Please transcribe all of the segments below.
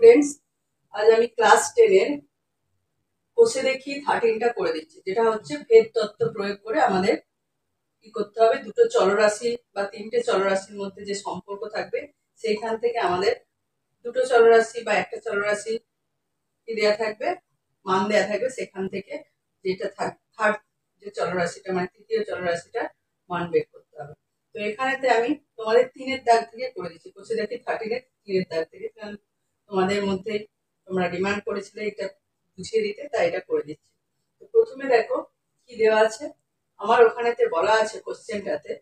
Students, আজ আমি class 10 এর কোষে দেখি 13টা করে দিচ্ছি, যেটা হচ্ছে ভেদ তত্ত্ব প্রয়োগ করে আমাদের কি করতে হবে, দুটো চলরাশি বা তিনটে চলরাশির মধ্যে যে সম্পর্ক থাকবে সেইখান থেকে আমাদের দুটো চলরাশি বা একটা চলরাশি কি দেয়া থাকবে, মান দেয়া থাকবে, সেখান থেকে যেটা থার্ড যে চলরাশিটা মানে তৃতীয় চলরাশিটা মান বের করতে হবে। তো এখানেতে আমি তোমাদের 3-এর দাগ থেকে করে দিচ্ছি, কোষে দেখি 13-এর 3-এর দাগ থেকে, কারণ তোমাদের মধ্যে তোমরা ডিমান্ড করেছিলে এটা বুঝিয়ে দিতে, তাই এটা করে দিচ্ছি। তো প্রথমে দেখো কি দেওয়া আছে, আমার ওখানেতে বলা আছে কোশ্চেনটাতে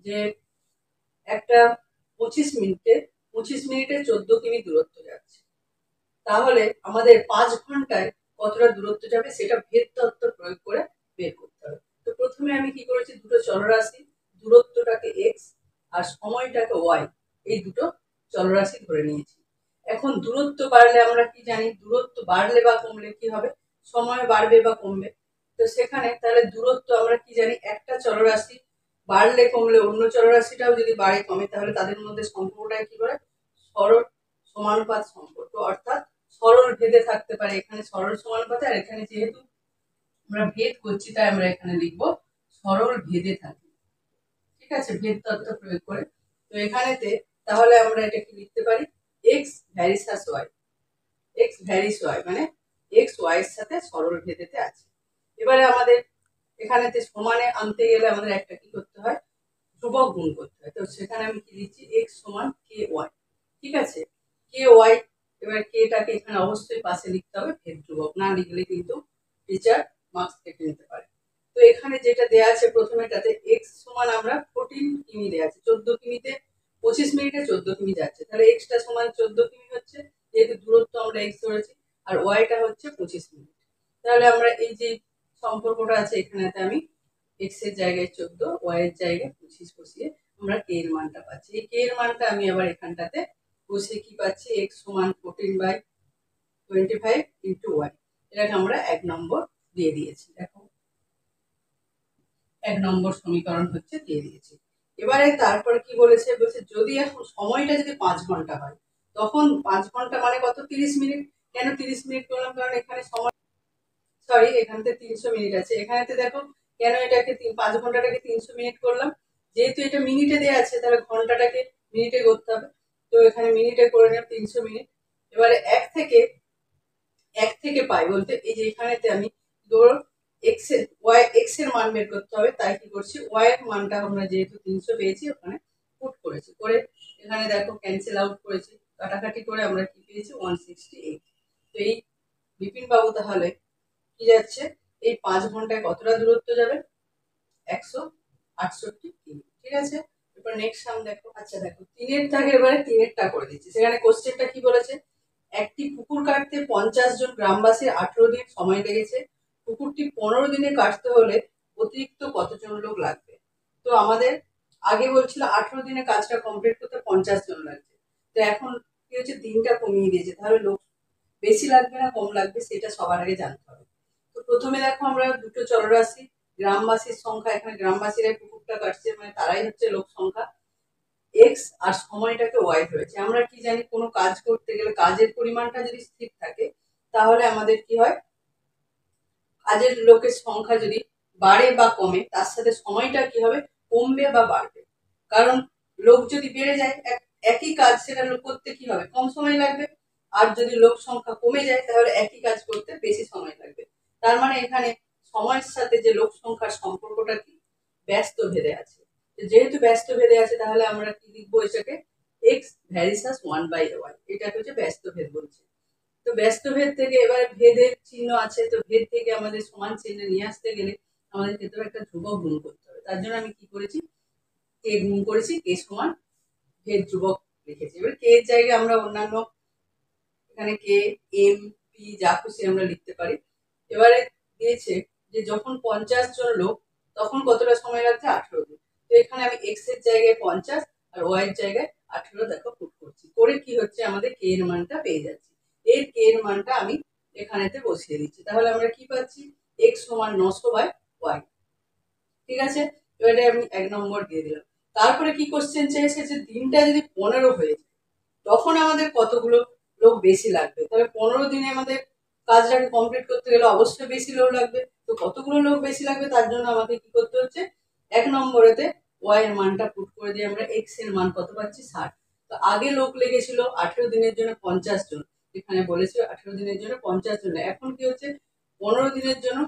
যে একটা 25 মিনিটে 14 কিমি দূরত্ব যাচ্ছে, তাহলে আমাদের 5 ঘন্টায় কতটা দূরত্ব যাবে সেটা ভেদ তত্ত্ব প্রয়োগ করে বের করতে হবে। তো প্রথমে আমি কি করেছি, দুটো চলরাশি দূরত্বটাকে x আর সময়টাকে y, এই দুটো চলরাশি ধরে নিয়েছি। এখন দূরত্ব বাড়লে আমরা কি জানি, দূরত্ব বাড়লে বা কমলে কি হবে, সময় বাড়বে বা কমবে। তো সেখানে তাহলে দূরত্ব আমরা কি জানি, একটা চলরাশি বাড়লে কমলে অন্য চলরাশিটাও যদি বাড়ে কমে, তাহলে তাদের মধ্যে সম্পর্কটা কি করে, সরল সমানুপাত সম্পর্ক, অর্থাৎ সরল ভেদে থাকতে পারে। এখানে সরল সমানুপাতে, আর এখানে যেহেতু আমরা ভেদ করছি তাই আমরা এখানে লিখবো সরল ভেদে থাকে। ঠিক আছে, ভেদ তত্ত্ব প্রয়োগ করে। তো এখানেতে তাহলে আমরা এটা কি লিখতে পারি, X versus Y, X versus Y মানে এক্স ওয়াই এর সাথে সরল ভেদেতে আছে। এবারে আমাদের এখানেতে সমানে আনতে গেলে আমাদের একটা কি করতে হয়, ধ্রুবক গুণ করতে হয়। তো সেখানে আমি কি দিচ্ছি, এক্স সমান কে ওয়াই। ঠিক আছে, কে ওয়াই, এবার কেটাকে এখানে অবশ্যই পাশে লিখতে হবে, ভেদ ধ্রুবক, না লিখলে কিন্তু টিচার মার্কস কেটে নিতে পারে। তো এখানে যেটা দেয়া আছে প্রথমেটাতে এক্স সমান আমরা 14 কিমি দেয়া আছে, 14 কিমিতে 25 মিনিটে 14 কিমি যাচ্ছে, তাহলে এক্সটা সমান 14 কিমি হচ্ছে, যেহেতু দূরত্ব আমরা এক্স ধরেছি, আর ওয়াইটা হচ্ছে 25 মিনিট। তাহলে আমরা এই যে সম্পর্কটা আছে এখানেতে আমি এক্স এর জায়গায় 14, ওয়াই এর জায়গায় 25 বসিয়ে আমরা কে এর মানটা পাচ্ছি। এই কে এর মানটা আমি আবার এখানটাতে বসিয়ে কি পাচ্ছি, এক্স সমান 14/25 ইন্টু ওয়াই, এটাকে আমরা 1 নম্বর দিয়ে দিয়েছি। দেখো 1 নম্বর সমীকরণ হচ্ছে দিয়ে দিয়েছি। এবারে তারপরে কি বলেছে, বলছে যদি এখন সময়টা যদি 5 ঘন্টা হয়, তখন 5 ঘন্টা মানে কত, 30 মিনিট। কেন 30 মিনিট করলাম, কারণ এখানে সময়, সরি এখানেতে 300 মিনিট আছে, এখানেতে দেখো কেন এটাকে 5 ঘন্টাটাকে 300 মিনিট করলাম, যেহেতু এটা মিনিটে দেওয়া আছে তাহলে ঘন্টাটাকে মিনিটে করতে হবে। তো এখানে মিনিটে করে নিলাম 300 মিনিট। এবারে এক থেকে পাই বলতে এই যে এখানেতে আমি ধরো এক্স এর মান বের করতে হবে, তাই কি করছি, ওয়াই এর মানটা আমরা যেহেতু 300 পেয়েছি ওখানে পুট করেছি, করে এখানে দেখো ক্যান্সেল আউট করেছি, কাটাকাটি করে আমরা কি পেয়েছি 168। তো এই বিপিন বাবু তাহলে কি যাচ্ছে, এই 5 ঘন্টায় কতটা দূরত্ব যাবে, 168 কিমি। ঠিক আছে, এবার নেক্সট সাম দেখো। আচ্ছা দেখো 3-এর দাগে এবারে 3-এরটা করে দিচ্ছি। সেখানে কোশ্চেনটা কি বলেছে, একটি পুকুর কাটতে 50 জন গ্রামবাসীর 18 দিন সময় লেগেছে, পুকুরটি 15 দিনে কাটতে হলে অতিরিক্ত কতজন লোক লাগবে। তো আমাদের আগে বলছিল 18 দিনে কাজটা কমপ্লিট করতে 50 জন লাগছে, তো এখন কি হচ্ছে, দিনটা কমিয়ে দিয়েছে, তাহলে লোক বেশি লাগবে না কম লাগবে সেটা সবার আগে জানতে হবে। তো প্রথমে দেখো আমরা দুটো চলরাশি, গ্রামবাসীর সংখ্যা, এখানে গ্রামবাসীরাই পুকুরটা কাটছে মানে তারাই হচ্ছে লোক সংখ্যা, এক্স আর সময়টাকে ওয়াই ধরেছে। আমরা কি জানি, কোনো কাজ করতে গেলে কাজের পরিমাণটা যদি স্থির থাকে তাহলে আমাদের কি হয়, কাজের লোকের সংখ্যা যদি বাড়ে বা কমে তার সাথে সময়টা কি হবে, কমবে বা বাড়বে। কারণ লোক যদি বেড়ে যায় একই কাজ সেটা লোক করতে কি হবে, কম সময় লাগবে, আর যদি লোক সংখ্যা কমে যায় তাহলে একই কাজ করতে বেশি সময় লাগবে। তার মানে এখানে সময়ের সাথে যে লোক সংখ্যার সম্পর্কটা কি, ব্যস্ত ভেদে আছে। যেহেতু ব্যস্ত ভেদে আছে তাহলে আমরা কি লিখবো, এটাকে এক্স ভ্যারিসাস 1/y, এটাকে হচ্ছে ব্যস্ত ভেদ বলছে। তো ব্যস্ত ভেদ থেকে এবার ভেদের চিহ্ন আছে, তো ভেদ থেকে আমাদের সমান চিহ্ন নিয়ে আসতে গেলে আমাদের ক্ষেত্রে একটা ধ্রুবক গুণ করতে হবে। তার জন্য আমি কি করেছি, কে গুণ করেছি, কে সমান ভেদ ধ্রুবক লিখেছি। এবার কে এর জায়গায় আমরা অন্যান্য এখানে কে এম পি যা খুশি আমরা লিখতে পারি। এবারে দিয়েছে যে যখন 50 জন লোক তখন কতটা সময় লাগছে, 18 দিন। তো এখানে আমি এক্স এর জায়গায় 50 আর ওয়াই এর জায়গায় 18 দেখো পুট করছি, করে কি হচ্ছে, আমাদের কে এর মানটা পেয়ে যাচ্ছি। এর কে এর মানটা আমি এখানেতে বসিয়ে দিচ্ছি, তাহলে আমরা কি পাচ্ছি, এক্স সমান 900/y। ঠিক আছে, এবারে আমি 1 নম্বর দিয়ে দিলাম। তারপরে কি কোশ্চেন চেয়েছে, যে দিনটা যদি 15 হয়ে যায় তখন আমাদের কতগুলো লোক বেশি লাগবে। তাহলে 15 দিনে আমাদের কাজটাকে কমপ্লিট করতে গেলে অবশ্যই বেশি লোক লাগবে। তো কতগুলো লোক বেশি লাগবে তার জন্য আমাকে কি করতে হচ্ছে, 1 নম্বরেতে ওয়াই এর মানটা পুট করে দিয়ে আমরা এক্স এর মান কত পাচ্ছি 60। তো আগে লোক লেগেছিল 18 দিনের জন্য 50 জন, এখানে বলেছিল 18 দিনের জন্য 50 জন, এখন কি হচ্ছে 15 দিনের জন্য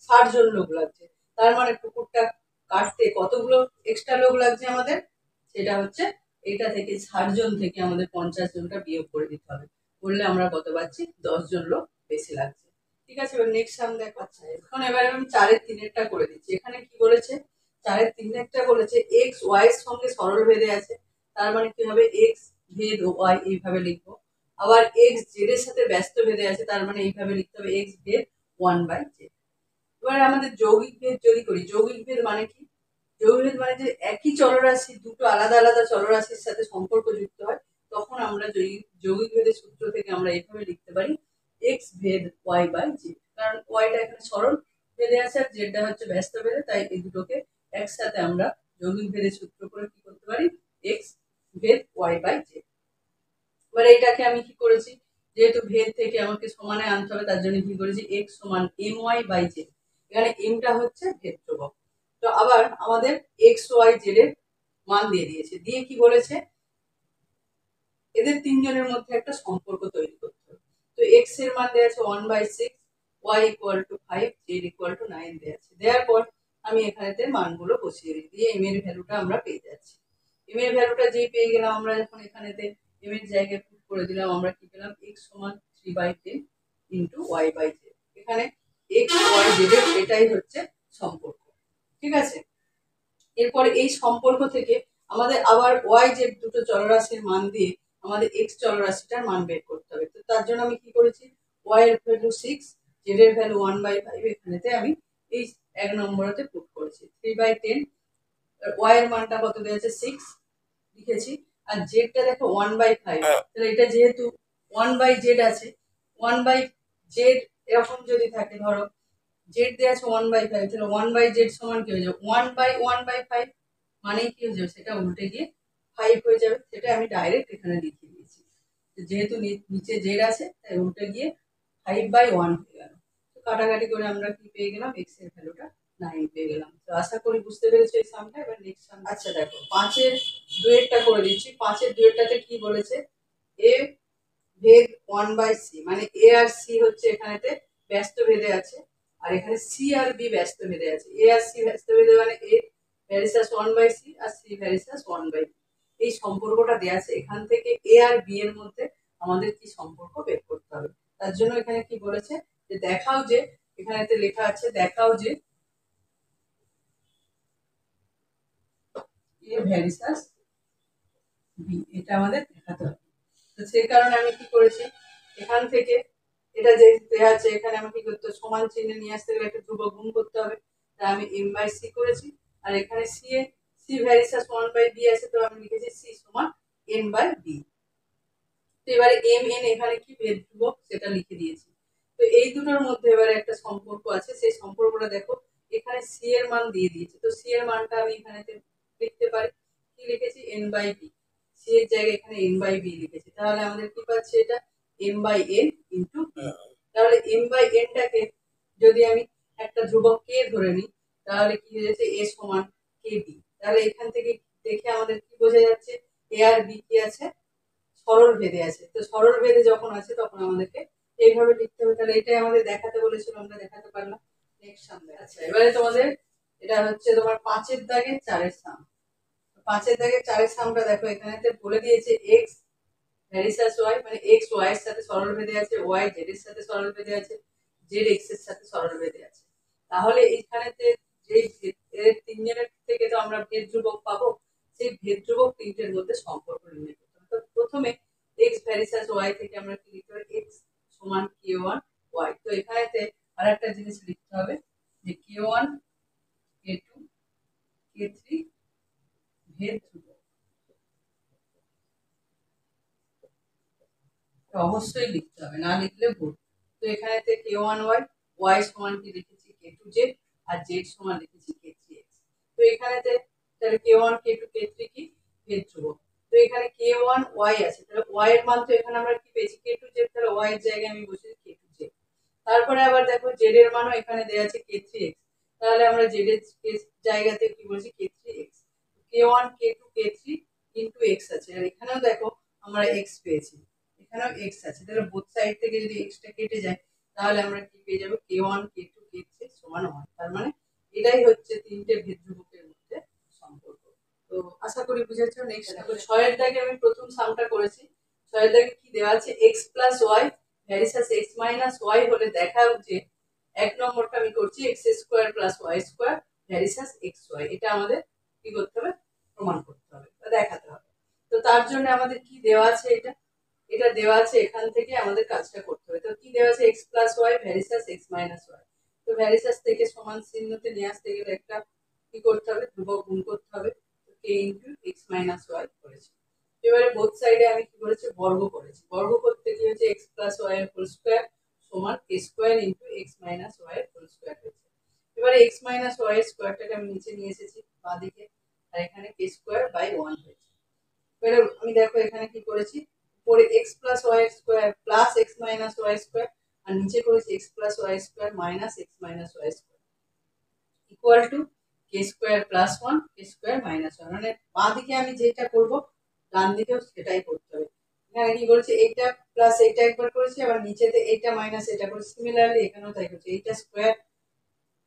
60 জন লোক লাগছে। তার মানে পুকুরটা কাটতে কতগুলো এক্সট্রা লোক লাগছে আমাদের, সেটা হচ্ছে এটা থেকে 60 জন থেকে আমাদের 50 জনটা বিয়োগ করে দিতে হবে, করলে আমরা কত পাচ্ছি 10 জন লোক বেশি লাগছে। ঠিক আছে, এবার নেক্সট সাম দেখো। আচ্ছা এখন এবার আমি 4-এর-3-টা করে দিচ্ছি। এখানে কি বলেছে, 4-এর-3-একটা বলেছে এক্স ওয়াই এর সঙ্গে সরল ভেদে আছে, তার মানে কি হবে এক্স ভেদ ওয়াই এইভাবে লিখবো। আবার এক্স জেড এর সাথে ব্যস্ত ভেদে আছে, তার মানে এইভাবে লিখতে হবে এক্স ভেদ 1/z। এবার আমাদের যৌগিক ভেদ যদি করি, যৌগিক ভেদ মানে কি, যৌগিক ভেদ মানে যে একই চলরাশি দুটো আলাদা আলাদা চলরাশির সাথে সম্পর্ক যুক্ত হয়, তখন আমরা যৌগিক ভেদের সূত্র থেকে আমরা এইভাবে লিখতে পারি এক্স ভেদ y/z। কারণ ওয়াইটা এখানে সরল ভেদে আছে আর জেডটা হচ্ছে ব্যস্ত ভেদে, তাই এই দুটোকে একসাথে আমরা যৌগিক ভেদের সূত্র করে কি করতে পারি এক্স ভেদ y/z। এবার এইটাকে আমি কি করেছি, যেহেতু ভেদ থেকে আমাকে সমানে আনতে হবে তার জন্য কি করেছি x সমান my/z। এখানে mটা হচ্ছে ভেদ ধ্রুবক। তো আবার আমাদের x y z এর মান দিয়ে দিয়েছে, দিয়ে কি বলেছে এদের তিনজনের মধ্যে একটা সম্পর্ক তৈরি করতে হবে। তো x এর মান দেওয়া আছে 1/6, y = 5, z = 9 দেওয়া আছে। দেওয়ার পর আমি এখানেতে মানগুলো বসিয়ে দিই, দিয়ে m এর ভ্যালুটা আমরা পেয়ে যাচ্ছি। m এর ভ্যালুটা যেই পেয়ে গেলাম আমরা, যখন এখানেতে m এর জায়গায় পুট করে দিলাম, আমরা কি পেলাম x সমান 3/10 ইন্টু y/z। এখানে x y z এর এটাই হচ্ছে সম্পর্ক। ঠিক আছে, এরপরে এই সম্পর্ক থেকে আমাদের আবার ওয়াই জেড দুটো চলরাশির মান দিয়ে আমাদের এক্স চলরাশিটার মান বের করতে হবে। তো তার জন্য আমি কি করেছি, ওয়াই এর ভ্যালু 6, জেড এর ভ্যালু 1/5, এখানেতে আমি এই 1 নম্বরেতে পুট করেছি 3/10। ওয়াই এর মানটা কত দেওয়া আছে 6 লিখেছি, আর জেডটা দেখো 1/5। তাহলে এটা যেহেতু 1/z আছে, 1/z এরকম যদি থাকে, ধরো জেড দেওয়া আছে 1/5, তাহলে 1/z সমান কি হয়ে যাবে 1/1/5, মানে কি হয়ে যাবে সেটা উল্টে গিয়ে 5 হয়ে যাবে। সেটা আমি ডাইরেক্ট এখানে লিখে দিয়েছি, যেহেতু নিচে জেড আছে তাই উল্টে গিয়ে 5/1 হয়ে গেল। তো কাটাকাটি করে আমরা কি পেয়ে গেলাম, এক্স এর ভ্যালুটা 9 পেয়ে গেলাম। তো আশা করি বুঝতে পেরেছো এই সামটা। এবার নেক্সট সাম। আচ্ছা দেখো 5-এর-2-টা করে দিচ্ছি। 5-এর-2-টাতে কি বলেছে, এ ভেদ 1/c, মানে এ আর সি হচ্ছে এখানেতে ব্যস্ত ভেদে আছে, আর এখানে সি আর বি ব্যস্ত ভেদে আছে। এ আর সি ব্যস্ত ভেদে মানে এ ভ্যারিসাস 1/c আর সি ভ্যারিসাস 1/b। এই সম্পর্কটা দেওয়া আছে, এখান থেকে এ আর বি এর মধ্যে আমাদের কি সম্পর্ক বের করতে হবে। তার জন্য এখানে কি বলেছে, যে দেখাও যে, এখানেতে লেখা আছে দেখাও যে এ ভ্যারিসাস বি, এটা আমাদের দেখাতে হবে। তো সেই কারণে আমি কি করেছি, এখান থেকে এটা যে দেওয়া আছে এখানে আমি কি করতে হবে, সমান চিহ্ন নিয়ে আসতে গেলে একটা ধ্রুবক গুণ করতে হবে, তাই আমি m/c করেছি। আর এখানে সি ভ্যারিসাস 1/b আছে, তো আমি লিখেছি সি সমান n/b। তো এবারে mn এখানে কি ভেদ ধ্রুবক সেটা লিখে দিয়েছি। তো এই দুটোর মধ্যে এবারে একটা সম্পর্ক আছে, সেই সম্পর্কটা দেখো, এখানে সি এর মান দিয়ে দিয়েছে, তো সি এর মানটা আমি এখানে লিখতে পারি, কি লিখেছি n/b, সি এর জায়গায় এখানে n/b লিখেছি। তাহলে আমাদের কি পাচ্ছি, এটা m/n ইন্টু b। তাহলে m/n-টাকে যদি আমি একটা ধ্রুবক কে ধরে নিই, তাহলে কি হয়ে যাচ্ছে a সমান kb। তাহলে এখান থেকে দেখে আমাদের কি বোঝা যাচ্ছে, a আর b কি আছে, সরল ভেদে আছে। তো সরল ভেদে যখন আছে তখন আমাদেরকে এইভাবে লিখতে হবে। তাহলে এটাই আমাদের দেখাতে বলেছিল, আমরা দেখাতে পারলাম। নেক্সট সামনে। আচ্ছা এবারে তোমাদের এটা হচ্ছে তোমার 5-এর-দাগের 4-এর সাম। 5-এর-দাগের 4-এর সামটা দেখো, এখানে বলে দিয়েছে এক্স ভ্যারিসাস ওয়াই, মানে এক্স ওয়াই এর সাথে সরল ভেদে আছে, ওয়াই জেড এর সাথে সরল ভেদে আছে, জেড এক্স এর সাথে সরল ভেদে আছে। তাহলে এইখানেতে যে এর তিনজনের থেকে তো আমরা ভেদ ধ্রুবক পাবো, সেই ভেদ ধ্রুবক তিনটের মধ্যে সম্পর্ক নির্ণয় করতে হবে। তো প্রথমে এক্স ভ্যারিসাস ওয়াই থেকে আমরা কি লিখতে হবে, এক্স সমান k1 ওয়াই। তো এখানেতে আর একটা জিনিস লিখতে হবে, যে k1 k2 k3 ভেদ ধ্রুবক, অবশ্যই লিখতে হবে, না লিখলে ভুল। তো এখানেতে k1 ওয়াই, ওয়াই সমান কি লিখেছি k2 জেড, আর জেড সমান লিখেছি k3 এক্স। তো এখানেতে তাহলে k1 k2 k3 কি ভেদ ধ্রুবক। তো এখানে k1 y আছে, তাহলে y এর মান তো এখানে আমরা কি পেয়েছি k2z, তাহলে y এর জায়গায় আমি বসিয়েছি k2z। তারপরে আবার দেখো z এর মানও এখানে দেওয়া আছে k3x, তাহলে আমরা z এর জায়গাতে কি বলছি k3x, k1 k2 k3 into x আছে, আর এখানেও দেখো আমরা x পেয়েছি, এখানেও x আছে, তাহলে বোথ সাইড থেকে যদি x টা কেটে যায় তাহলে আমরা কি পেয়ে যাব k1 k2 k3 সমান 1। তার মানে এটাই হচ্ছে তিনটে ভেদ্যুভুকের মধ্যে সম্পর্ক। তো আশা করি বুঝেছো। নেক্সট দেখো 6 এর দাগে আমি প্রথম সামটা করেছি। 6 এর দাগে কি দেওয়া আছে x + y ভ্যারিসাস x - y হলে দেখা যে এক নম্বরটা আমি করছি x² + y² ভ্যারিসাস xy, এটা আমাদের কি করতে হবে প্রমাণ করতে হবে বা দেখাতে হবে। তো তার জন্য আমাদের কি দেওয়া আছে, এটা দেওয়া আছে, এখান থেকে আমাদের কাজটা করতে হবে। তো কি দেওয়া আছে x + y ভ্যারিসাস x - y, তো ভ্যারিসাস থেকে সমান চিহ্নতে নিয়ে আসতে গেলে একটা কি করতে হবে ধ্রুবক গুণ করতে হবে, k * x - y করেছি। এবারে বোথ সাইডে আমি কি করেছি বর্গ করেছি, বর্গ করতে কি হচ্ছে x + y এর হোল স্কয়ার সমান k² * x - y এর হোল স্কয়ার হয়েছে। এবারে x - y এর স্কয়ারটাকে আমি নিচে নিয়ে এসেছি বাঁ দিকে, আর এখানে k²/1 হয়েছে। এবারে আমি দেখো এখানে কি করেছি উপরে x + y square plus x - y square, আর নিচে করেছি x + y square minus x - y square equal to k² + 1 k² - 1, মানে বাঁ দিকে আমি যেটা করব ডান দিকেও সেটাই করতে হবে। এখানে কি করেছি এইটা প্লাস এইটা একবার করেছি, আবার নিচেতে এইটা মাইনাস এটা করেছি, সিমিলারলি এখানেও তাই করছি, এইটা স্কয়ার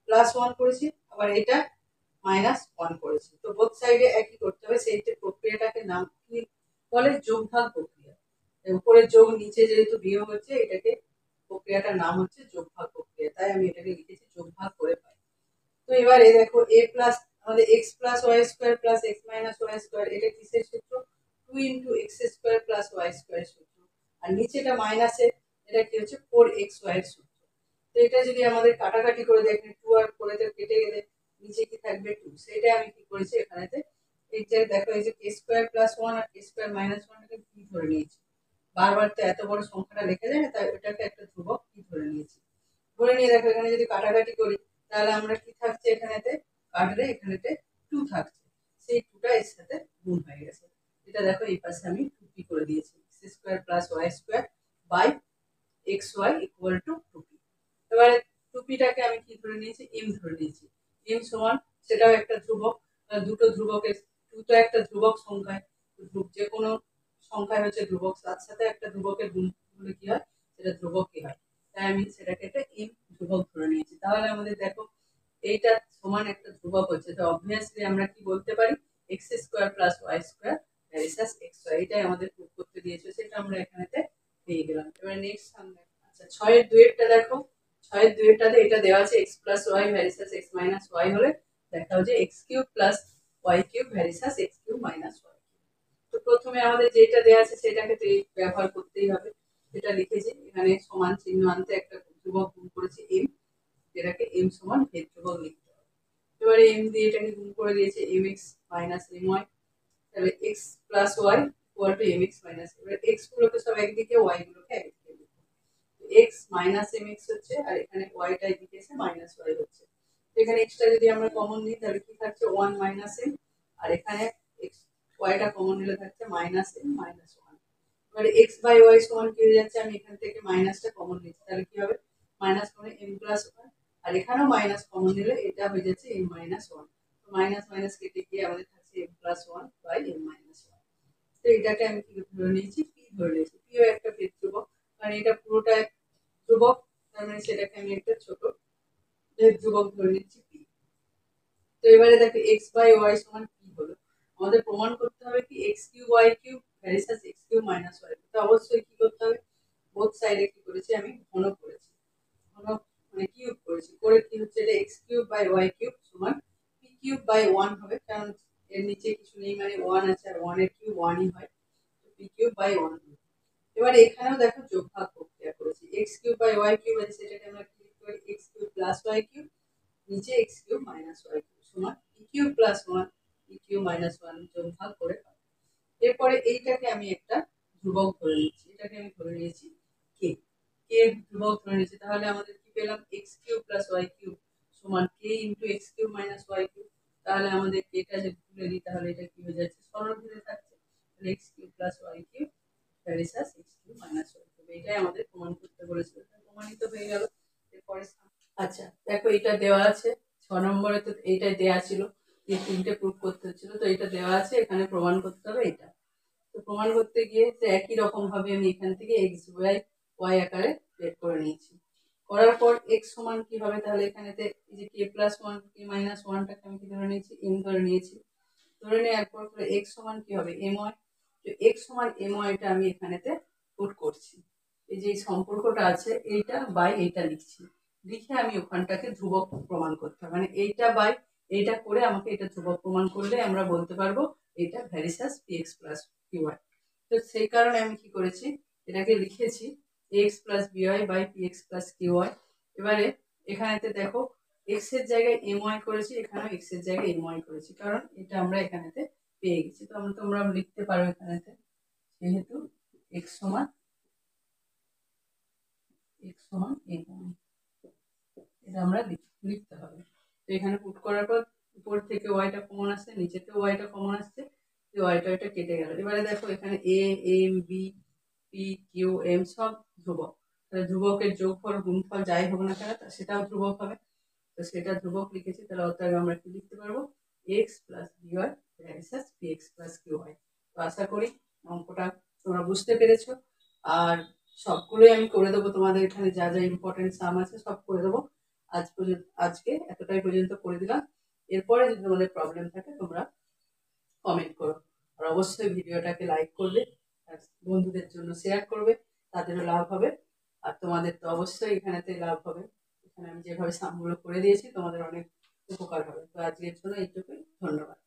+1 করেছি, আবার এটা -1 করেছি। তো বোথ সাইডে একই করতে হবে, সেই প্রক্রিয়াটাকে নাম কি বলে যোগভাগ প্রক্রিয়া। উপরে যোগ নিচে যেহেতু বিয়োগ হচ্ছে, এটাকে প্রক্রিয়াটার নাম হচ্ছে যোগভাগ প্রক্রিয়া, তাই আমি এটাকে লিখেছি যোগভাগ করে পাই। তো এবারে দেখো a প্লাস আমাদের x + y² + x - y², এটা কিসের সূত্র 2 * x² + y² সূত্র, আর নিচেটা মাইনাসে এটা কি হচ্ছে 4xy এর সূত্র। তো এটা যদি আমাদের কাটাকাটি করে দেখেন 2 আর 4 এর কেটে গেলে নিচে কি থাকবে 2, সেটা আমি কি করেছি এখানেতে এই যে দেখো এই যে k² + 1 আর k² - 1 কে কি ধরে নিয়েছি, বারবার তো এত বড় সংখ্যাটা লেখা যায় না, তাই ওটাকে একটা ধ্রুবক কি ধরে নিয়েছি। ধরে নিয়ে দেখো এখানে যদি কাটাকাটি করি তাহলে আমরা কি থাকছে এখানেতে কাটলে এখানেতে 2 থাকছে, সেই 2টা এর সাথে গুণ হয়ে গেছে। এটা দেখো এই পাশে আমি 2p করে দিয়েছি, x² + y² xy = 2p। এবারে 2p টাকে আমি কি ধরে নিয়েছি m ধরে নিয়েছি, m সমান সেটাও একটা ধ্রুবক, দুটো ধ্রুবকের 2 তো একটা ধ্রুবক সংখ্যা, যে কোনো সংখ্যা হচ্ছে ধ্রুবক, তার সাথে একটা ধ্রুবকের গুণ হলে কি হয় সেটা ধ্রুবকই হয়, তাই আমি সেটাকে একটা m ধ্রুবক ধরে নিয়েছি। তাহলে আমাদের দেখো এইটা সমান একটা ধ্রুবক হচ্ছে, তো অবভিয়াসলি আমরা কি বলতে পারি x² + y² ভ্যারিসাস xy, এটাই আমাদের প্রুফ করতে দিয়েছে, সেটা আমরা এখানেতে পেয়ে গেলাম। এবার নেক্সট সামনে আচ্ছা 6 এর 2 এরটা দেখো, 6 এর 2 এরটাতে এটা দেওয়া আছে x + y ভ্যারিসাস x - y হলে দেখা হচ্ছে x³ + y³ ভ্যারিসাস x³ - y। তো প্রথমে আমাদের যেটা দেওয়া আছে সেটাকে তো ব্যবহার করতেই হবে, যেটা লিখেছি এখানে সমান চিহ্ন আনতে একটা ধ্রুবক গুণ করেছি m, যেটাকে m সমান ভেদ ধ্রুবক লিখতে হবে। এবারে m দিয়ে এটাকে গুণ করে দিয়েছে mx - my, তাহলে x + y = mx - এবারে x গুলোকে সব একদিকে y গুলোকে একদিকে লিখব, x - mx হচ্ছে, আর এখানে y টা এদিকে এসে -y হচ্ছে। এখানে x টা যদি আমরা কমন নিই তাহলে কি থাকছে 1 - m, আর এখানে x y টা কমন নিলে থাকছে -m - 1। এবারে x/y সমান কি হয়ে যাচ্ছে, আমি এখান থেকে মাইনাসটা কমন নিচ্ছি, তাহলে কি হবে মাইনাস করে m + 1, আর এখানেও মাইনাস কমন নিলে এটা হয়ে যাচ্ছে m - 1, তো মাইনাস মাইনাস কেটে গিয়ে আমাদের থাকছে m + 1/m - 1। তো এটাকে আমি কি ধরে নিয়েছি p ধরে নিয়েছি, p ও একটা ভেদ ধ্রুবক, কারণ এটা পুরোটা ধ্রুবক, তার মানে সেটাকে আমি একটা ছোট ভেদ ধ্রুবক ধরে নিচ্ছি p। তো এবারে দেখো x/y সমান কি হলো, আমাদের প্রমাণ করতে হবে কি x³ y³ ভ্যারিসাস x³ - y, তো অবশ্যই কি করতে হবে বোথ সাইডে কি করেছি আমি ঘন করেছি, ঘন মানে কিউব করেছি, করে কি হচ্ছে এটা x³/y³ সমান p³/1 হবে, কারণ এর নিচে কিছু নেই মানে 1 আছে, আর 1 এর কিউব 1ই হয়, তো p³/1 হবে। এবার এখানেও দেখো যোগভাগ প্রক্রিয়া করেছি, x³/y³ আছে, সেটাকে আমরা কি লিখতে পারি x³ + y³ নিচে x³ - y³ সমান p³ + 1 p³ - 1 যোগভাগ করে পাবো। এরপরে এইটাকে আমি একটা ধ্রুবক ধরে নিচ্ছি, এটাকে আমি ধরে নিয়েছি k, k ধ্রুবক ধরে নিয়েছি, তাহলে আমাদের কি পেলাম x³ + y³ সমান k * x³ - y³, তাহলে আমাদের এটা যদি তুলে দিই তাহলে এটা কি হয়ে যাচ্ছে সরলরেখা থাকছে, তাহলে X cube plus Y cube versus X cube minus Y cube, এটাই আমাদের প্রমাণ করতে বলেছিল, প্রমাণিত হয়ে গেল। এরপরে আচ্ছা দেখো এটা দেওয়া আছে 6 নম্বরে, তো এইটাই দেওয়া ছিল, এই তিনটে প্রুফ করতে হচ্ছিল, তো এটা দেওয়া আছে, এখানে প্রমাণ করতে হবে এটা। তো প্রমাণ করতে গিয়ে তো একই রকম ভাবে আমি এখান থেকে এক্স বাই ওয়াই আকারে বের করে নিয়েছি। করার পর এক্স সমান কি হবে, তাহলে এখানেতে এই যে কে প্লাস ওয়ান কে মাইনাস ওয়ানটাকে আমি কি ধরে নিয়েছি, এম ধরে নিয়েছি। ধরে নেওয়ার পর এক্স সমান কি হবে, এম ওয়াই। তো এক্স সমান এম ওয়াইটা আমি এখানেতে পুট করছি। এই যে সম্পর্কটা আছে এইটা বাই এইটা লিখছি, লিখে আমি ওখানটাকে ধ্রুবক প্রমাণ করতে হবে, মানে এইটা বাই এইটা করে আমাকে এটা ধ্রুবক প্রমাণ করলে আমরা বলতে পারবো এটা versus P X plus Q Y. তো সেই কারণে আমি কি করেছি, এটাকে লিখেছি X plus B Y by P X plus Q Y. এবারে এখানেতে দেখো এক্স এর জায়গায় এম ওয়াই করেছি, এখানেও এক্স এর জায়গায় এম ওয়াই করেছি, কারণ এটা আমরা এখানেতে পেয়ে গেছি। তো তোমরা লিখতে পারো এখানেতে যেহেতু এক্স সমান এম ওয়াই, এটা আমরা লিখতে হবে। তো এখানে পুট করার পর উপর থেকে ওয়াইটা কমন আসছে, নিচেতে ওয়াইটা কমন আসছে, ওয়াইটা কেটে গেল। এবারে দেখো এখানে A M B P Q M সব ধ্রুবক, তাহলে ধ্রুবকের যোগফল গুণফল যাই হোক না কেন সেটাও ধ্রুবক হবে। তো সেটা ধ্রুবক লিখেছি, তাহলে অতএব আমরা কি লিখতে পারবো, X plus B Y versus P X plus Q Y. তো আশা করি অঙ্কটা তোমরা বুঝতে পেরেছো, আর সবগুলোই আমি করে দেবো, তোমাদের এখানে যা যা ইম্পর্টেন্ট সাম আছে সব করে দেবো। আজকে এতটাই পর্যন্ত করে দিলাম। এরপরে যদি তোমাদের প্রবলেম থাকে তোমরা কমেন্ট করো, আর অবশ্যই ভিডিওটাকে লাইক করবে, আর বন্ধুদের জন্য শেয়ার করবে, তাদেরও লাভ হবে, আর তোমাদের তো অবশ্যই এখানেতে লাভ হবে। এখানে আমি যেভাবে সামগুলো করে দিয়েছি তোমাদের অনেক উপকার হবে। তো আজকের জন্য এইটুকুই, ধন্যবাদ।